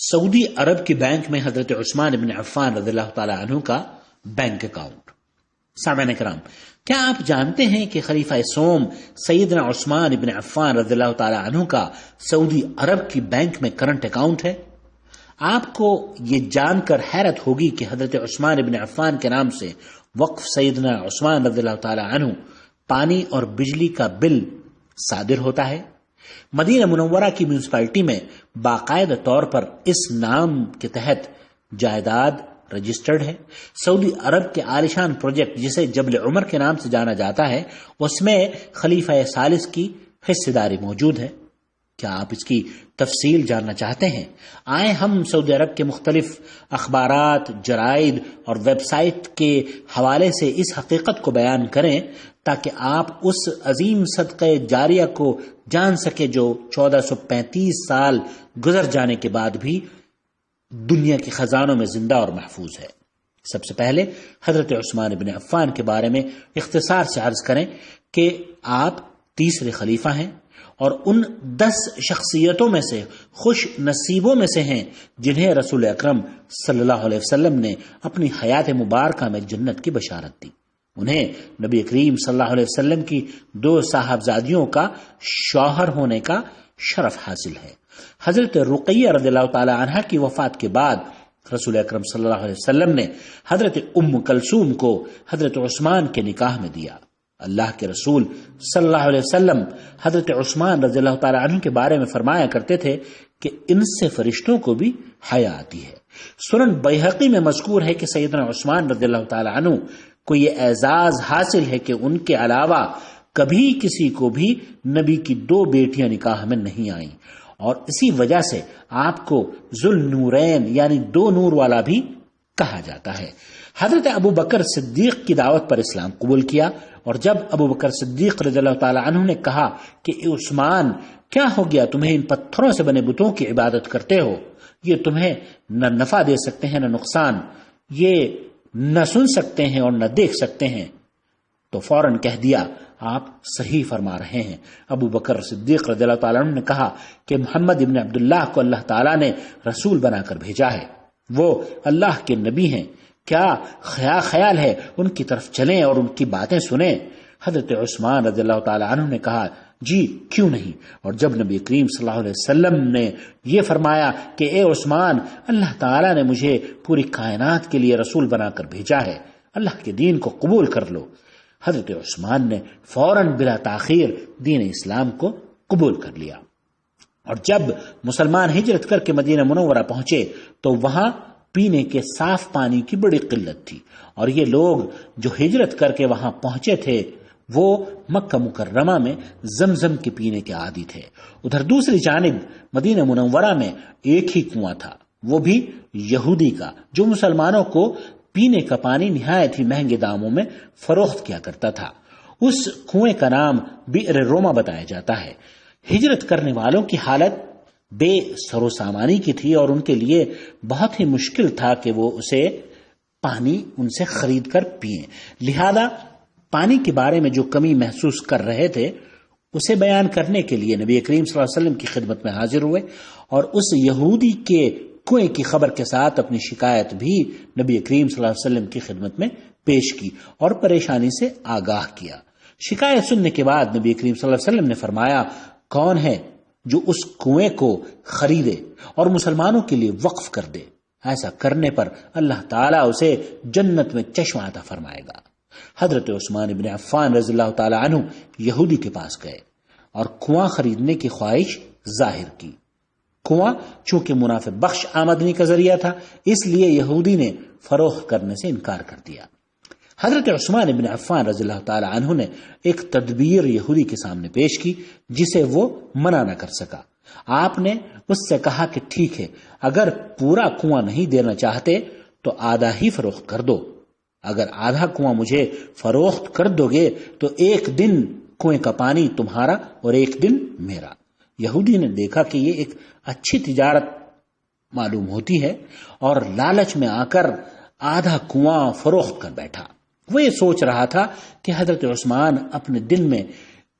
سعودی عرب کے بینک میں حضرت عثمان بن عفان رضی اللہ تعالی عنہ کا بینک اکاؤنٹ۔ سامعین کرام، کیا آپ جانتے ہیں کہ خلیفہ سوم سیدنا عثمان بن عفان رضی اللہ تعالی عنہ کا سعودی عرب کی بینک میں کرنٹ اکاؤنٹ ہے؟ آپ کو یہ جان کر حیرت ہوگی کہ حضرت عثمان بن عفان کے نام سے وقف سیدنا عثمان رضی اللہ تعالی عنہ پانی اور بجلی کا بل صادر ہوتا ہے۔ مدینہ منورہ کی میونسپلٹی میں باقاعدہ طور پر اس نام کے تحت جائیداد رجسٹرڈ ہے۔ سعودی عرب کے عالیشان پروجیکٹ جسے جبل عمر کے نام سے جانا جاتا ہے، اس میں خلیفہ ثالث کی حصہ داری موجود ہے۔ کیا آپ اس کی تفصیل جاننا چاہتے ہیں؟ آئیں ہم سعودی عرب کے مختلف اخبارات، جرائد اور ویب سائٹ کے حوالے سے اس حقیقت کو بیان کریں تاکہ آپ اس عظیم صدقہ جاریہ کو جان سکیں جو 1435 سال گزر جانے کے بعد بھی دنیا کے خزانوں میں زندہ اور محفوظ ہے۔ سب سے پہلے حضرت عثمان بن عفان کے بارے میں اختصار سے عرض کریں کہ آپ تیسرے خلیفہ ہیں اور ان 10 شخصیتوں میں سے خوش نصیبوں میں سے ہیں جنہیں رسول اکرم صلی اللہ علیہ وسلم نے اپنی حیات مبارکہ میں جنت کی بشارت دی۔ انہیں نبی کریم صلی اللہ علیہ وسلم کی 2 صاحبزادیوں کا شوہر ہونے کا شرف حاصل ہے۔ حضرت رقیہ رضی اللہ تعالی عنہ کی وفات کے بعد رسول اکرم صلی اللہ علیہ وسلم نے حضرت ام کلثوم کو حضرت عثمان کے نکاح میں دیا۔ اللہ کے رسول صلی اللہ علیہ وسلم حضرت عثمان رضی اللہ تعالی عنہ کے بارے میں فرمایا کرتے تھے کہ ان سے فرشتوں کو بھی حیا آتی ہے۔ سنن بیہقی میں مذکور ہے کہ سیدنا عثمان رضی اللہ تعالی عنہ کو یہ اعزاز حاصل ہے کہ ان کے علاوہ کبھی کسی کو بھی نبی کی 2 بیٹیاں نکاح میں نہیں آئیں، اور اسی وجہ سے آپ کو ذوالنورین یعنی 2 نور والا بھی کہا جاتا ہے۔ حضرت ابو بکر صدیق کی دعوت پر اسلام قبول کیا، اور جب ابو بکر صدیق رضی اللہ تعالی عنہ نے کہا کہ عثمان کیا ہو گیا، تمہیں ان پتھروں سے بنے بتوں کی عبادت کرتے ہو، یہ تمہیں نہ نفع دے سکتے ہیں نہ نقصان، یہ نہ سن سکتے ہیں اور نہ دیکھ سکتے ہیں، تو فوراً کہہ دیا آپ صحیح فرما رہے ہیں۔ ابو بکر صدیق رضی اللہ تعالیٰ عنہ نے کہا کہ محمد ابن عبداللہ کو اللہ تعالیٰ نے رسول بنا کر بھیجا ہے، وہ اللہ کے نبی ہیں، کیا خیال ہے ان کی طرف چلیں اور ان کی باتیں سنیں؟ حضرت عثمان رضی اللہ تعالیٰ عنہ نے کہا جی کیوں نہیں، اور جب نبی کریم صلی اللہ علیہ وسلم نے یہ فرمایا کہ اے عثمان، اللہ تعالیٰ نے مجھے پوری کائنات کے لیے رسول بنا کر بھیجا ہے، اللہ کے دین کو قبول کر لو، حضرت عثمان نے فوراً بلا تاخیر دین اسلام کو قبول کر لیا۔ اور جب مسلمان ہجرت کر کے مدینہ منورہ پہنچے تو وہاں پینے کے صاف پانی کی بڑی قلت تھی، اور یہ لوگ جو ہجرت کر کے وہاں پہنچے تھے وہ مکہ مکرمہ میں زمزم کے پینے کے عادی تھے۔ ادھر دوسری جانب مدینہ منورہ میں ایک ہی کنواں تھا، وہ بھی یہودی کا، جو مسلمانوں کو پینے کا پانی نہایت ہی مہنگے داموں میں فروخت کیا کرتا تھا۔ اس کنویں کا نام بئر روما بتایا جاتا ہے۔ ہجرت کرنے والوں کی حالت بے سر و سامانی کی تھی، اور ان کے لیے بہت ہی مشکل تھا کہ وہ اسے پانی ان سے خرید کر پئیں، لہذا پانی کے بارے میں جو کمی محسوس کر رہے تھے اسے بیان کرنے کے لیے نبی کریم صلی اللہ علیہ وسلم کی خدمت میں حاضر ہوئے، اور اس یہودی کے کنویں کی خبر کے ساتھ اپنی شکایت بھی نبی کریم صلی اللہ علیہ وسلم کی خدمت میں پیش کی اور پریشانی سے آگاہ کیا۔ شکایت سننے کے بعد نبی کریم صلی اللہ علیہ وسلم نے فرمایا، کون ہے جو اس کنویں کو خریدے اور مسلمانوں کے لیے وقف کر دے؟ ایسا کرنے پر اللہ تعالیٰ اسے جنت میں چشمہ عطا فرمائے گا۔ حضرت عثمان بن عفان رضی اللہ تعالی عنہ یہودی کے پاس گئے اور کنواں خریدنے کی خواہش ظاہر کی۔ کنواں چونکہ منافع بخش آمدنی کا ذریعہ تھا، اس لیے یہودی نے فروخت کرنے سے انکار کر دیا۔ حضرت عثمان بن عفان رضی اللہ تعالی عنہ نے ایک تدبیر یہودی کے سامنے پیش کی جسے وہ منع نہ کر سکا۔ آپ نے اس سے کہا کہ ٹھیک ہے، اگر پورا کنواں نہیں دینا چاہتے تو آدھا ہی فروخت کر دو، اگر آدھا کنواں مجھے فروخت کر دو گے تو 1 دن کنویں کا پانی تمہارا اور 1 دن میرا۔ یہودی نے دیکھا کہ یہ ایک اچھی تجارت معلوم ہوتی ہے اور لالچ میں آ کر آدھا کنواں فروخت کر بیٹھا۔ وہ یہ سوچ رہا تھا کہ حضرت عثمان اپنے دل میں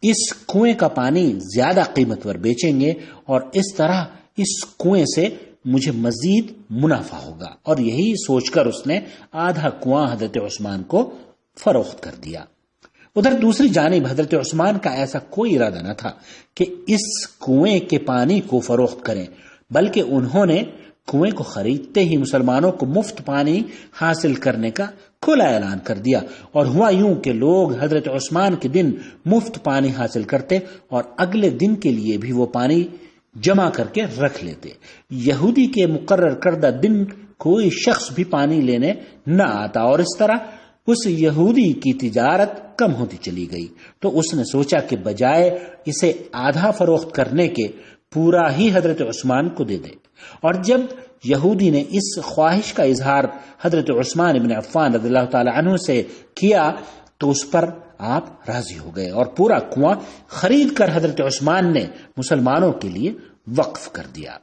اس کنویں کا پانی زیادہ قیمت پر بیچیں گے اور اس طرح اس کنویں سے مجھے مزید منافع ہوگا، اور یہی سوچ کر اس نے آدھا کنواں حضرت عثمان کو فروخت کر دیا۔ ادھر دوسری جانب حضرت عثمان کا ایسا کوئی ارادہ نہ تھا کہ اس کنویں کے پانی کو فروخت کریں، بلکہ انہوں نے کنویں کو خریدتے ہی مسلمانوں کو مفت پانی حاصل کرنے کا کھلا اعلان کر دیا، اور ہوا یوں کہ لوگ حضرت عثمان کے دن مفت پانی حاصل کرتے اور اگلے دن کے لیے بھی وہ پانی جمع کر کے رکھ لیتے۔ یہودی کے مقرر کردہ دن کوئی شخص بھی پانی لینے نہ آتا، اور اس طرح اس یہودی کی تجارت کم ہوتی چلی گئی۔ تو اس نے سوچا کہ بجائے اسے آدھا فروخت کرنے کے پورا ہی حضرت عثمان کو دے دے، اور جب یہودی نے اس خواہش کا اظہار حضرت عثمان ابن عفان رضی اللہ تعالی عنہ سے کیا تو اس پر آپ راضی ہو گئے، اور پورا کنواں خرید کر حضرت عثمان نے مسلمانوں کے لیے وقف کر دیا۔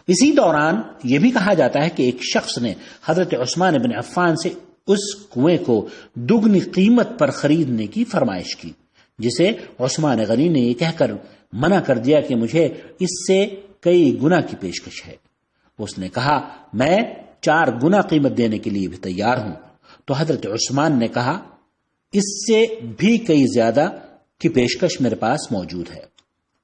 اسی دوران یہ بھی کہا جاتا ہے کہ ایک شخص نے حضرت عثمان ابن عفان سے اس کنویں کو دگنی قیمت پر خریدنے کی فرمائش کی، جسے عثمان غنی نے یہ کہہ کر منع کر دیا کہ مجھے اس سے کئی گنا کی پیشکش ہے۔ اس نے کہا میں 4 گنا قیمت دینے کے لیے بھی تیار ہوں۔ تو حضرت عثمان نے کہا اس سے بھی کئی زیادہ کی پیشکش میرے پاس موجود ہے۔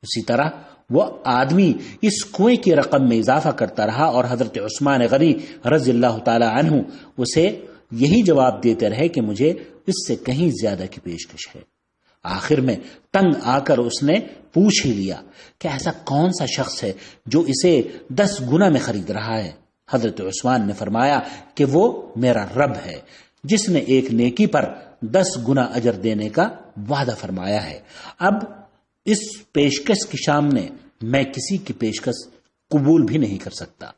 اسی طرح وہ آدمی اس کنویں کی رقم میں اضافہ کرتا رہا، اور حضرت عثمان غنی رضی اللہ تعالی عنہ اسے یہی جواب دیتے رہے کہ مجھے اس سے کہیں زیادہ کی پیشکش ہے۔ آخر میں تنگ آ کر اس نے پوچھ ہی لیا کہ ایسا کون سا شخص ہے جو اسے 10 گنا میں خرید رہا ہے؟ حضرت عثمان نے فرمایا کہ وہ میرا رب ہے، جس نے ایک نیکی پر 10 گنا اجر دینے کا وعدہ فرمایا ہے۔ اب اس پیشکش کے سامنے میں کسی کی پیشکش قبول بھی نہیں کر سکتا۔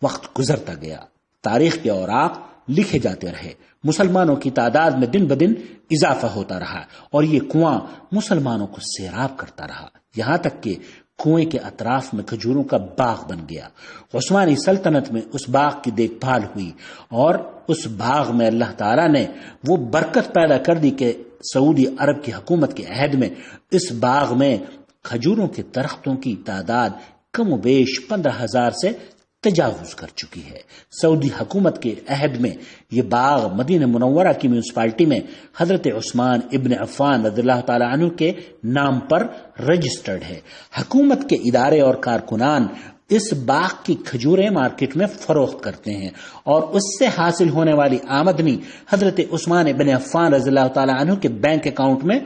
وقت گزرتا گیا، تاریخ کے اوراق لکھے جاتے رہے، مسلمانوں کی تعداد میں دن بدن اضافہ ہوتا رہا، اور یہ کنواں مسلمانوں کو سیراب کرتا رہا، یہاں تک کہ کنویں کے اطراف میں کھجوروں کا باغ بن گیا۔ عثمانی سلطنت میں اس باغ کی دیکھ بھال ہوئی، اور اس باغ میں اللہ تعالیٰ نے وہ برکت پیدا کر دی کہ سعودی عرب کی حکومت کے عہد میں اس باغ میں کھجوروں کے درختوں کی تعداد کم و بیش 15,000 سے تجاوز کر چکی ہے۔ سعودی حکومت کے عہد میں یہ باغ مدینہ منورہ کی میونسپلٹی میں حضرت عثمان ابن عفان رضی اللہ تعالی عنہ کے نام پر رجسٹرڈ ہے۔ حکومت کے ادارے اور کارکنان اس باغ کی کھجوریں مارکیٹ میں فروخت کرتے ہیں، اور اس سے حاصل ہونے والی آمدنی حضرت عثمان ابن عفان رضی اللہ تعالی عنہ کے بینک اکاؤنٹ میں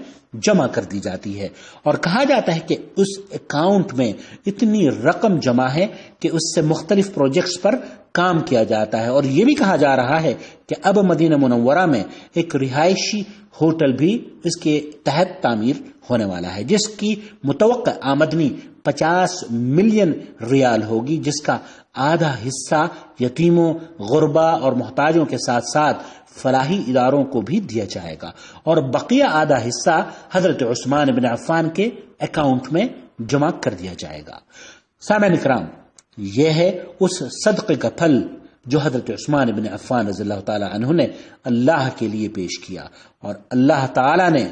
جمع کر دی جاتی ہے، اور کہا جاتا ہے کہ اس اکاؤنٹ میں اتنی رقم جمع ہے کہ اس سے مختلف پروجیکٹس پر کام کیا جاتا ہے، اور یہ بھی کہا جا رہا ہے کہ اب مدینہ منورہ میں ایک رہائشی ہوٹل بھی اس کے تحت تعمیر ہونے والا ہے، جس کی متوقع آمدنی 50 ملین ریال ہوگی، جس کا آدھا حصہ یتیموں، غربا اور محتاجوں کے ساتھ ساتھ فلاحی اداروں کو بھی دیا جائے گا، اور بقیہ آدھا حصہ حضرت عثمان بن عفان کے اکاؤنٹ میں جمع کر دیا جائے گا۔ سامعین کرام، یہ ہے اس صدقے کا پھل جو حضرت عثمان بن عفان رضی اللہ تعالی عنہ نے اللہ کے لیے پیش کیا، اور اللہ تعالی نے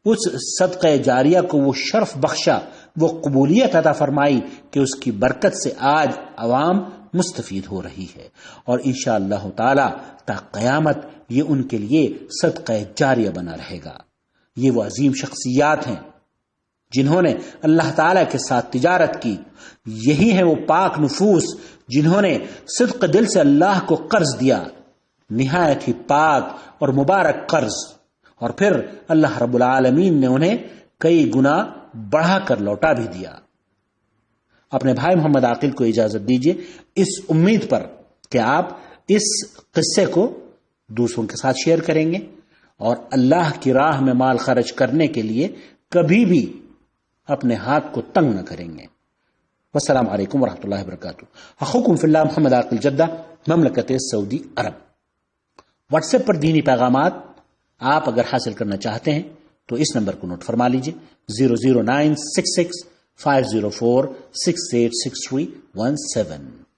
اس صدقہ جاریہ کو وہ شرف بخشا، وہ قبولیت عطا فرمائی کہ اس کی برکت سے آج عوام مستفید ہو رہی ہے، اور انشاءاللہ تعالی تا قیامت یہ ان کے لیے صدقہ جاریہ بنا رہے گا۔ یہ وہ عظیم شخصیات ہیں جنہوں نے اللہ تعالیٰ کے ساتھ تجارت کی، یہی ہیں وہ پاک نفوس جنہوں نے صدق دل سے اللہ کو قرض دیا، نہایت ہی پاک اور مبارک قرض، اور پھر اللہ رب العالمین نے انہیں کئی گنا بڑھا کر لوٹا بھی دیا۔ اپنے بھائی محمد عاقل کو اجازت دیجیے، اس امید پر کہ آپ اس قصے کو دوسروں کے ساتھ شیئر کریں گے، اور اللہ کی راہ میں مال خرچ کرنے کے لیے کبھی بھی اپنے ہاتھ کو تنگ نہ کریں گے۔ والسلام علیکم ورحمۃ اللہ وبرکاتہ۔ اخوکم فی اللہ محمد عاقل جدہ، مملکت سعودی عرب۔ واٹس ایپ پر دینی پیغامات آپ اگر حاصل کرنا چاہتے ہیں تو اس نمبر کو نوٹ فرما لیجیے، 00966 504 686317۔